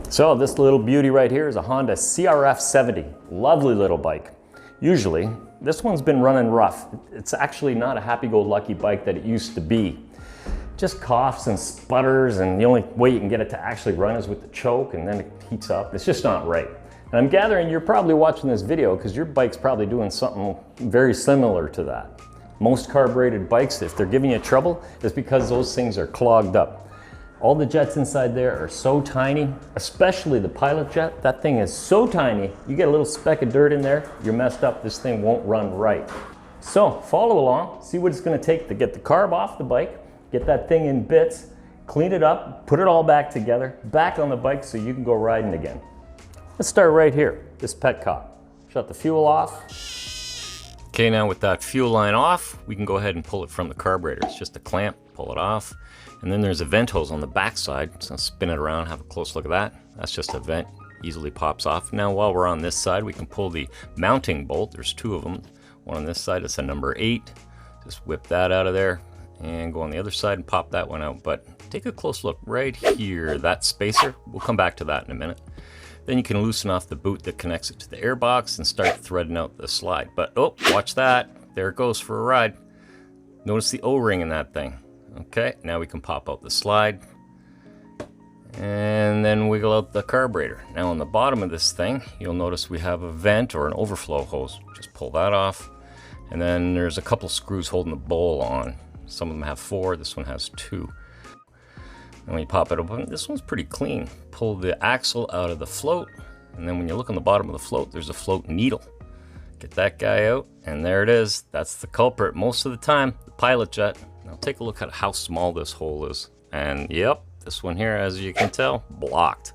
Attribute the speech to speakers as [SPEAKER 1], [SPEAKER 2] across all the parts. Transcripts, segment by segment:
[SPEAKER 1] So this little beauty right here is a Honda CRF70. Lovely little bike. Usually, this one's been running rough. It's actually not a happy-go-lucky bike that it used to be. Just coughs and sputters, and the only way you can get it to actually run is with the choke, and then it heats up. It's just not right. And I'm gathering you're probably watching this video because your bike's probably doing something very similar to that. Most carbureted bikes, if they're giving you trouble, it's because those things are clogged up. All the jets inside there are so tiny, especially the pilot jet. That thing is so tiny, you get a little speck of dirt in there, you're messed up, this thing won't run right. So follow along, see what it's gonna take to get the carb off the bike, get that thing in bits, clean it up, put it all back together, back on the bike so you can go riding again. Let's start right here, this petcock. Shut the fuel off. Okay, now with that fuel line off, we can go ahead and pull it from the carburetor. It's just a clamp, pull it off. And then there's a vent hose on the back side. So spin it around, have a close look at that. That's just a vent, easily pops off. Now while we're on this side, we can pull the mounting bolt. There's two of them. One on this side, it's a number 8. Just whip that out of there and go on the other side and pop that one out. But take a close look right here, that spacer. We'll come back to that in a minute. Then you can loosen off the boot that connects it to the airbox and start threading out the slide. But oh, watch that. There it goes for a ride. Notice the O-ring in that thing. Okay, now we can pop out the slide and then wiggle out the carburetor. Now on the bottom of this thing, you'll notice we have a vent or an overflow hose. Just pull that off. And then there's a couple screws holding the bowl on. Some of them have 4, this one has 2. And when you pop it open, this one's pretty clean. Pull the axle out of the float, and then when you look on the bottom of the float, there's a float needle. Get that guy out, and there it is. That's the culprit most of the time, the pilot jet. Now take a look at how small this hole is. And yep, this one here, as you can tell, blocked.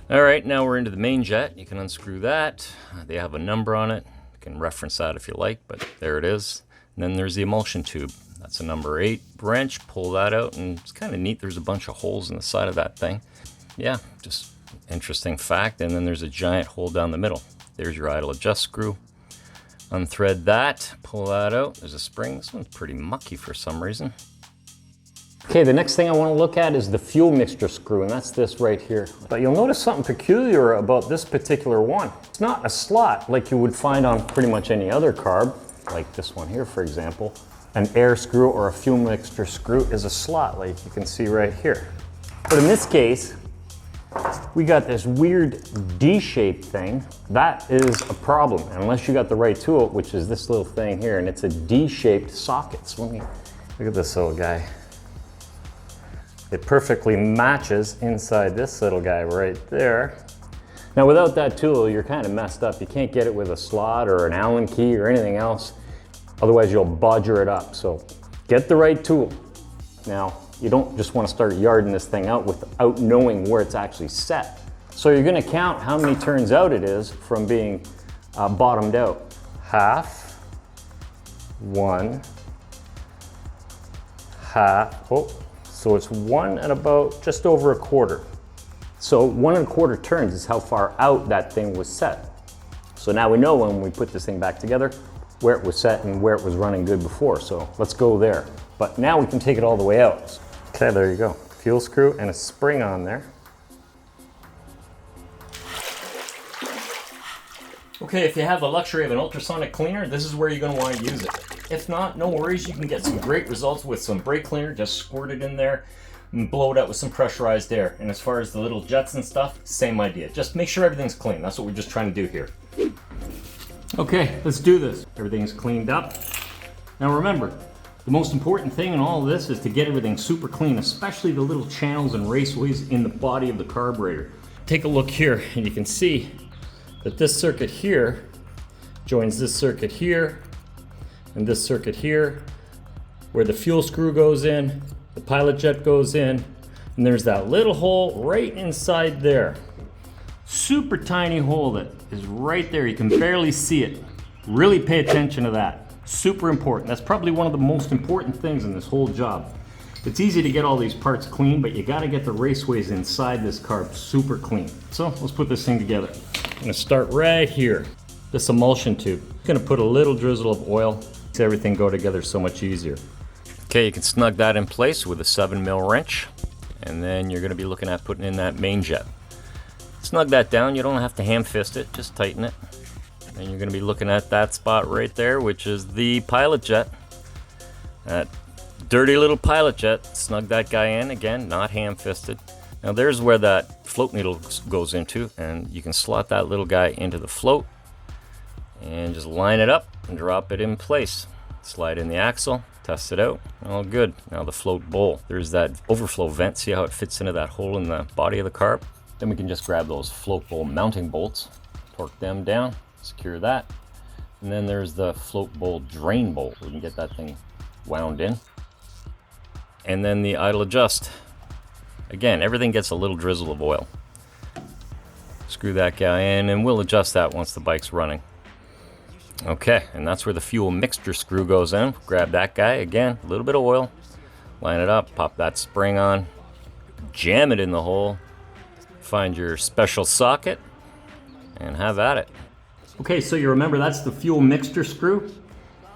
[SPEAKER 1] All right, now we're into the main jet. You can unscrew that. They have a number on it. You can reference that if you like, but there it is. And then there's the emulsion tube. That's a number 8 wrench. Pull that out, and it's kind of neat. There's a bunch of holes in the side of that thing. Yeah, just interesting fact. And then there's a giant hole down the middle. There's your idle adjust screw. Unthread that, pull that out. There's a spring. This one's pretty mucky for some reason. Okay, the next thing I want to look at is the fuel mixture screw, and that's this right here. But you'll notice something peculiar about this particular one. It's not a slot like you would find on pretty much any other carb, like this one here, for example. An air screw or a fuel mixture screw is a slot, like you can see right here. But in this case, we got this weird D-shaped thing. That is a problem, unless you got the right tool, which is this little thing here, and it's a D-shaped socket. So let me look at this little guy. It perfectly matches inside this little guy right there. Now without that tool, you're kind of messed up. You can't get it with a slot or an Allen key or anything else. Otherwise you'll bodger it up. So get the right tool. Now, you don't just want to start yarding this thing out without knowing where it's actually set. So you're going to count how many turns out it is from being bottomed out. Half, 1, half, oh, so it's 1 and about just over a quarter. So 1 1/4 turns is how far out that thing was set. So now we know when we put this thing back together where it was set and where it was running good before. So let's go there. But now we can take it all the way out. Okay, there you go. Fuel screw and a spring on there. Okay, if you have the luxury of an ultrasonic cleaner, this is where you're going to want to use it. If not, no worries, you can get some great results with some brake cleaner. Just squirt it in there and blow it out with some pressurized air. And as far as the little jets and stuff, same idea. Just make sure everything's clean. That's what we're just trying to do here. Okay, let's do this. Everything's cleaned up. Now remember, the most important thing in all of this is to get everything super clean, especially the little channels and raceways in the body of the carburetor. Take a look here and you can see that this circuit here joins this circuit here and this circuit here, where the fuel screw goes in, the pilot jet goes in, and there's that little hole right inside there. Super tiny hole that is right there. You can barely see it. Really pay attention to that. Super important. That's probably one of the most important things in this whole job. It's easy to get all these parts clean, but you got to get the raceways inside this carb super clean. So let's put this thing together. I'm going to start right here. This emulsion tube. I'm going to put a little drizzle of oil. Makes everything go together so much easier. Okay, you can snug that in place with a 7mm wrench, and then you're going to be looking at putting in that main jet. snug that down. You don't have to ham fist it, just tighten it. And you're going to be looking at that spot right there, which is the pilot jet. That dirty little pilot jet. Snug that guy in, again, not ham fisted. Now there's where that float needle goes into, and you can slot that little guy into the float and just line it up and drop it in place. Slide in the axle, test it out, all good. Now the float bowl, there's that overflow vent. See how it fits into that hole in the body of the carb? Then we can just grab those float bowl mounting bolts, torque them down, secure that. And then there's the float bowl drain bolt. We can get that thing wound in. And then the idle adjust. Again, everything gets a little drizzle of oil. Screw that guy in, and we'll adjust that once the bike's running. Okay, and that's where the fuel mixture screw goes in. Grab that guy, again, a little bit of oil, line it up, pop that spring on, jam it in the hole, find your special socket, and have at it. Okay, so you remember that's the fuel mixture screw.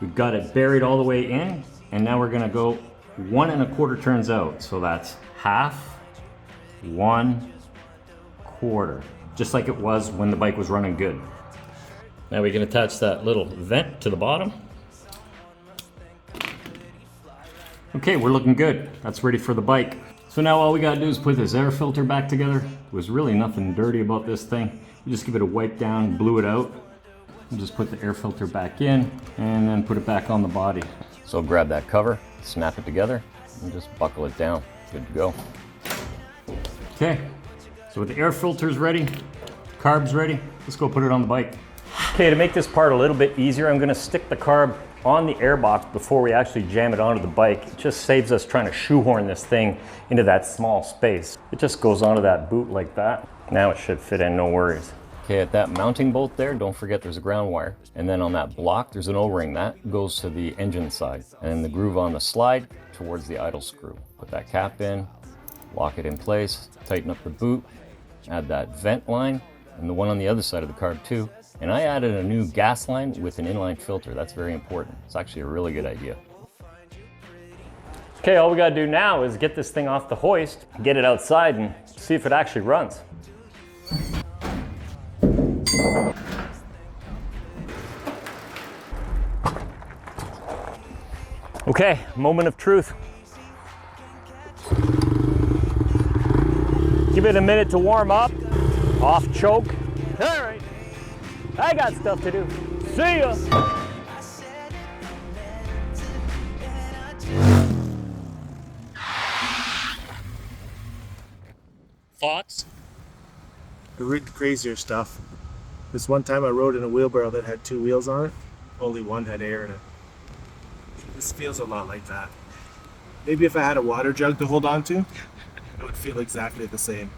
[SPEAKER 1] We've got it buried all the way in, and now we're gonna go 1 1/4 turns out. So that's half, 1/4, just like it was when the bike was running good. Now we can attach that little vent to the bottom. Okay, we're looking good. That's ready for the bike. So now all we gotta do is put this air filter back together. There was really nothing dirty about this thing. You just give it a wipe down, blew it out, and just put the air filter back in, and then put it back on the body. So grab that cover, snap it together, and just buckle it down. Good to go. Okay, so with the air filters ready, carbs ready, let's go put it on the bike. Okay, to make this part a little bit easier, I'm gonna stick the carb on the air box before we actually jam it onto the bike. It just saves us trying to shoehorn this thing into that small space. It just goes onto that boot like that. Now it should fit in, no worries. Okay, at that mounting bolt there, don't forget there's a ground wire. And then on that block, there's an O-ring that goes to the engine side. And then the groove on the slide towards the idle screw. Put that cap in, lock it in place, tighten up the boot, add that vent line, and the one on the other side of the carb too. And I added a new gas line with an inline filter. That's very important. It's actually a really good idea. Okay, all we gotta do now is get this thing off the hoist, get it outside, and see if it actually runs. Okay, moment of truth. Give it a minute to warm up, off choke. All right. I got stuff to do. See ya! Thoughts?
[SPEAKER 2] I read crazier stuff. This one time I rode in a wheelbarrow that had 2 wheels on it. Only one had air in it. This feels a lot like that. Maybe if I had a water jug to hold on to, it would feel exactly the same.